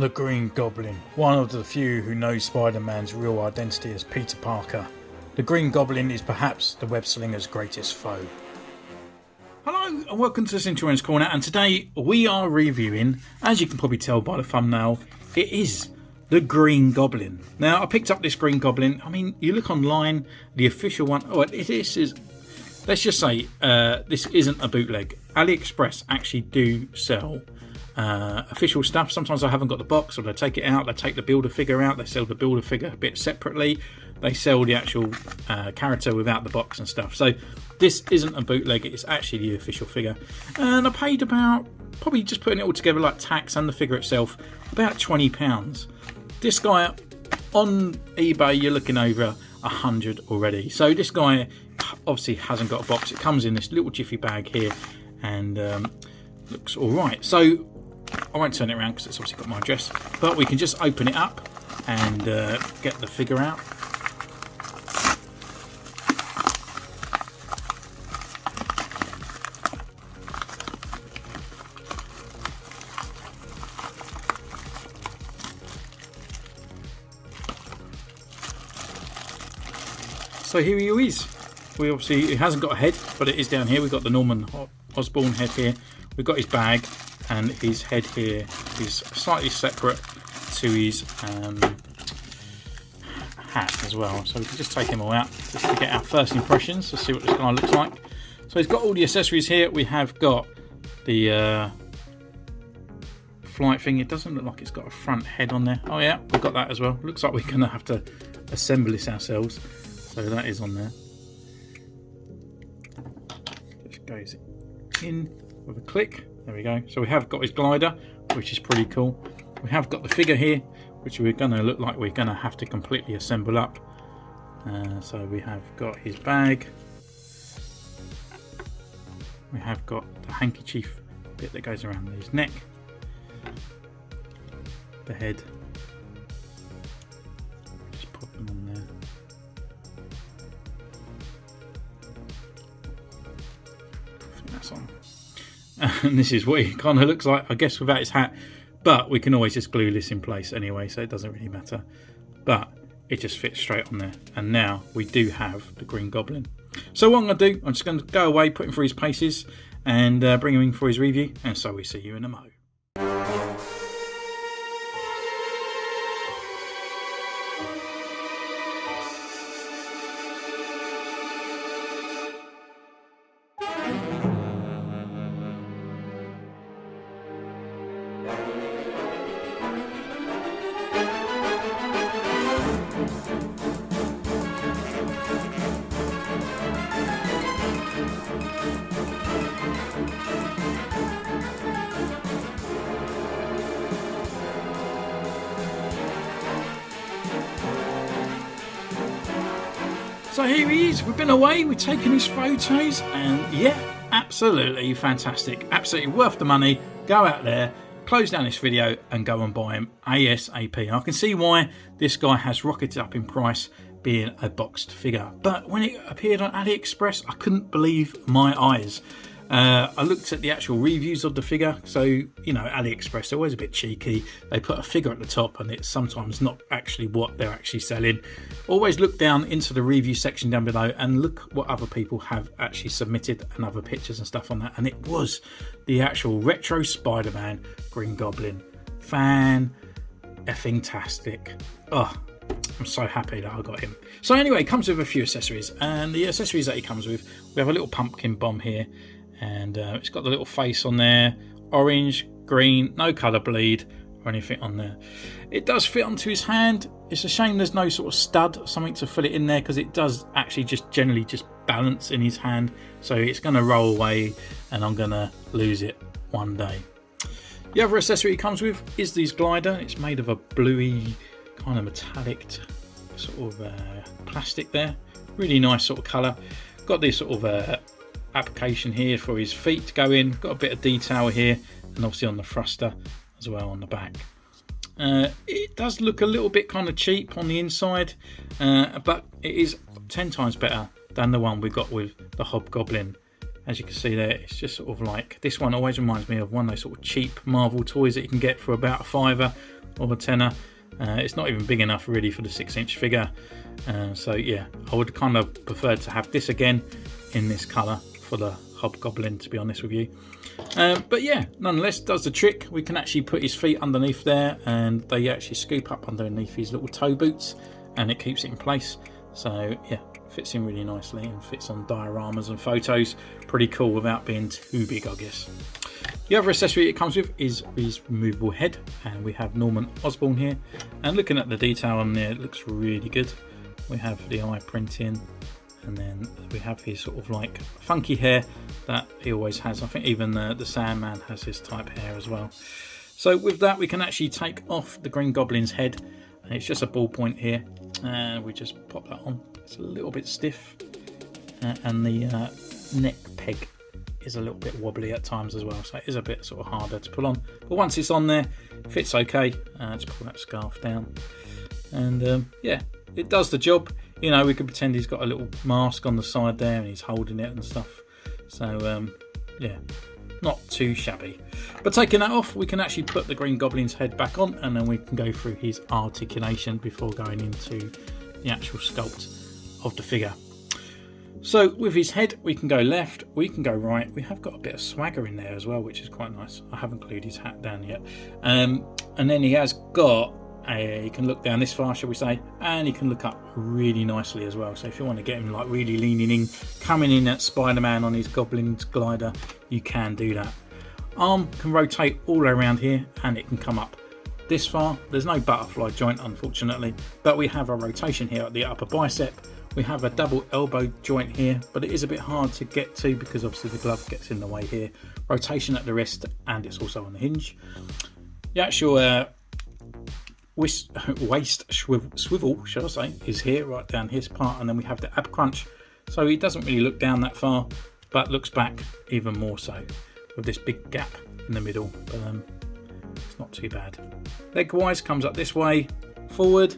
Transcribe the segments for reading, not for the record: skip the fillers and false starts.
The Green Goblin, one of the few who knows Spider-Man's real identity as Peter Parker. The Green Goblin is perhaps the web slinger's greatest foe. Hello and welcome to the Centurions Corner, and today we are reviewing, as you can probably tell by the thumbnail, it is the Green Goblin. Now I picked up this Green Goblin, I mean you look online, the official one, this is, let's just say this isn't a bootleg. Aliexpress actually do sell official stuff. Sometimes I haven't got the box, or they take it out, they take the builder figure out, they sell the builder figure a bit separately, they sell the actual character without the box and stuff. So this isn't a bootleg, it's actually the official figure, and I paid about, probably just putting it all together like tax and the figure itself, about £20. This guy on eBay you're looking over 100 already. So this guy obviously hasn't got a box, it comes in this little jiffy bag here and looks alright. So I won't turn it around because it's obviously got my address, but we can just open it up and get the figure out. So here he is. We obviously, it hasn't got a head, but it is down here. We've got the Norman Osborn head here. We've got his bag, and his head here is slightly separate to his hat as well. So we can just take him all out just to get our first impressions to see what this guy looks like. So he's got all the accessories here. We have got the flight thing. It doesn't look like it's got a front head on there. Oh yeah, we've got that as well. Looks like we're going to have to assemble this ourselves. So that is on there. Just goes in with a click. There we go. So we have got his glider, which is pretty cool. We have got the figure here, which we're going to look like we're going to have to completely assemble up. So we have got his bag. We have got the handkerchief bit that goes around his neck. The head. Just put them on there. I think that's on. And this is what he kind of looks like, I guess, without his hat, but we can always just glue this in place anyway, so it doesn't really matter, but it just fits straight on there. And now we do have the Green Goblin. So what I'm going to do, I'm just going to go away, put him through his paces and bring him in for his review, and so we see you in a mo. So here he is, we've been away, we've taken his photos, and yeah, absolutely fantastic, absolutely worth the money. Go out there, close down this video and go and buy him ASAP. I can see why this guy has rocketed up in price being a boxed figure, but when it appeared on AliExpress I couldn't believe my eyes. I looked at the actual reviews of the figure, so you know AliExpress, they're always a bit cheeky. They put a figure at the top and it's sometimes not actually what they're actually selling. Always look down into the review section down below and look what other people have actually submitted and other pictures and stuff on that, and it was the actual retro Spider-Man Green Goblin. Fan-effing-tastic. Oh, I'm so happy that I got him. So anyway, it comes with a few accessories, and the accessories that he comes with, we have a little pumpkin bomb here, and it's got the little face on there, orange, green, no colour bleed or anything on there. It does fit onto his hand. It's a shame there's no sort of stud or something to fill it in there, because it does actually just generally just balance in his hand, so it's going to roll away and I'm going to lose it one day. The other accessory it comes with is this glider. It's made of a bluey kind of metallic sort of plastic there, really nice sort of colour. Got this sort of application here for his feet to go in, got a bit of detail here, and obviously on the thruster as well on the back. It does look a little bit kind of cheap on the inside, but it is 10 times better than the one we got with the Hobgoblin. As you can see there, it's just sort of like, this one always reminds me of one of those sort of cheap Marvel toys that you can get for about a £5 or a tenner. It's not even big enough really for the 6-inch figure. So yeah, I would kind of prefer to have this again in this colour for the Hobgoblin, to be honest with you. But yeah, nonetheless, does the trick. We can actually put his feet underneath there, and they actually scoop up underneath his little toe boots, and it keeps it in place. So yeah, fits in really nicely and fits on dioramas and photos. Pretty cool without being too big, I guess. The other accessory it comes with is his removable head, and we have Norman Osborn here, and looking at the detail on there, it looks really good. We have the eye printing, and then we have his sort of like funky hair that he always has. I think even the Sandman has his type hair as well. So with that, we can actually take off the Green Goblin's head, and it's just a ballpoint here, and we just pop that on. It's a little bit stiff, and the neck peg is a little bit wobbly at times as well, so it is a bit sort of harder to pull on, but once it's on there, it fits okay. Just pull that scarf down, and yeah, it does the job. You know, we could pretend he's got a little mask on the side there and he's holding it and stuff, so yeah, not too shabby. But taking that off, we can actually put the Green Goblin's head back on, and then we can go through his articulation before going into the actual sculpt of the figure. So with his head, we can go left, we can go right. We have got a bit of swagger in there as well, which is quite nice. I haven't glued his hat down yet. And then he has got he can look down this far, shall we say, and he can look up really nicely as well. So if you want to get him like really leaning in, coming in at Spider-Man on his Goblin's glider, you can do that. Arm can rotate all around here, and it can come up this far. There's no butterfly joint, unfortunately, but we have a rotation here at the upper bicep. We have a double elbow joint here, but it is a bit hard to get to because obviously the glove gets in the way here. Rotation at the wrist, and it's also on the hinge. The actual waist swivel, shall I say, is here, right down his part, and then we have the ab crunch. So he doesn't really look down that far, but looks back even more so with this big gap in the middle. But it's not too bad. Leg wise, comes up this way, forward,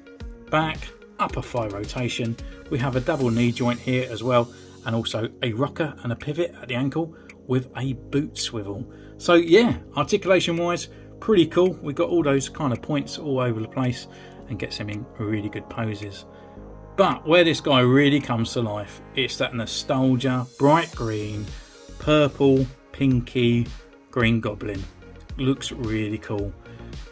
back, upper thigh rotation. We have a double knee joint here as well, and also a rocker and a pivot at the ankle with a boot swivel. So yeah, articulation wise, pretty cool. We've got all those kind of points all over the place and gets him in really good poses. But where this guy really comes to life, it's that nostalgia, bright green, purple, pinky, Green Goblin. Looks really cool.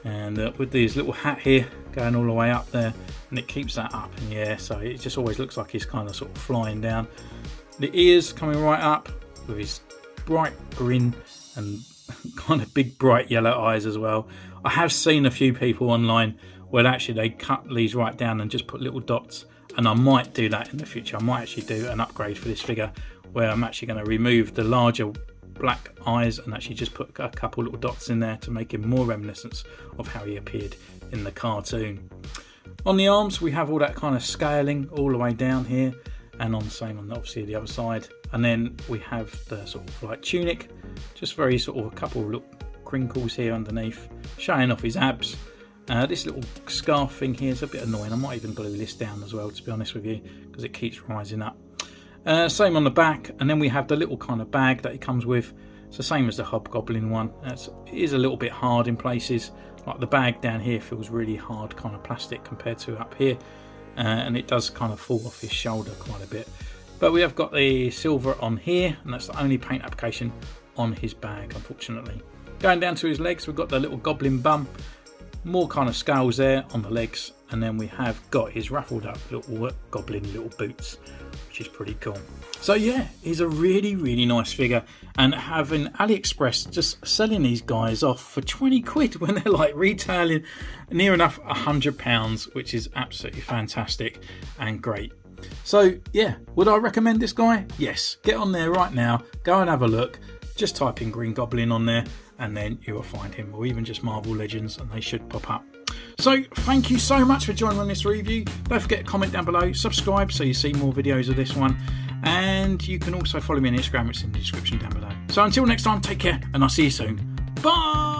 And with this little hat here going all the way up there, and it keeps that up in the air, so it just always looks like he's kind of sort of flying down. The ears coming right up with his bright grin and kind of big bright yellow eyes as well. I have seen a few people online where actually they cut these right down and just put little dots, and I might do that in the future. I might actually do an upgrade for this figure where I'm actually going to remove the larger black eyes and actually just put a couple little dots in there to make him more reminiscent of how he appeared in the cartoon. On the arms, we have all that kind of scaling all the way down here, and on the same on obviously the other side. And then we have the sort of like tunic, just very sort of a couple of little crinkles here underneath, showing off his abs. This little scarf thing here is a bit annoying. I might even glue this down as well, to be honest with you, because it keeps rising up. Same on the back, and then we have the little kind of bag that it comes with. It's the same as the Hobgoblin one. It is a little bit hard in places, like the bag down here feels really hard kind of plastic compared to up here, and it does kind of fall off his shoulder quite a bit. But we have got the silver on here, and that's the only paint application on his bag, unfortunately. Going down to his legs, we've got the little Goblin bum, more kind of scales there on the legs, and then we have got his ruffled up little Goblin little boots, which is pretty cool. So yeah, he's a really, really nice figure, and having Aliexpress just selling these guys off for 20 quid when they're like retailing near enough £100, which is absolutely fantastic and great. So yeah, would I recommend this guy? Yes, get on there right now, go and have a look. Just type in Green Goblin on there and then you will find him, or even just Marvel Legends, and they should pop up. So thank you so much for joining on this review. Don't forget to comment down below, subscribe so you see more videos of this one, and you can also follow me on Instagram, it's in the description down below. So until next time, take care and I'll see you soon. Bye!